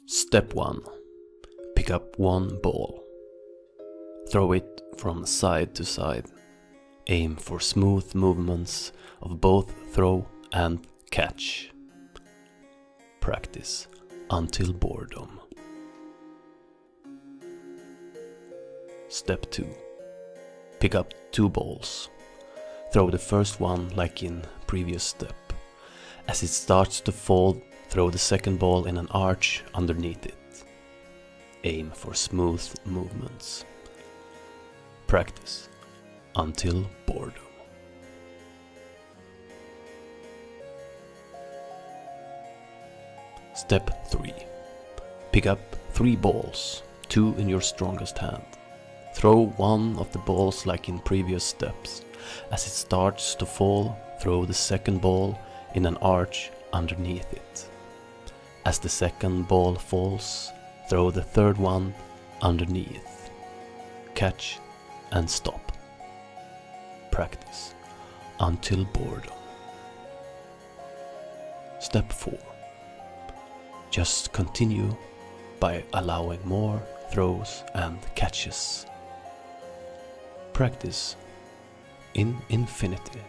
Step 1. Pick up one ball. Throw it from side to side. Aim for smooth movements of both throw and catch. Practice until boredom. Step 2. Pick up two balls. Throw the first one like in previous step. As it starts to fall, throw the second ball in an arch underneath it. Aim for smooth movements. Practice until boredom. Step 3. Pick up three balls, two in your strongest hand. Throw one of the balls like in previous steps. As it starts to fall, throw the second ball in an arch underneath it. As the second ball falls, throw the third one underneath. Catch and stop. Practice until boredom. Step 4. Just continue by allowing more throws and catches. Practice in infinity.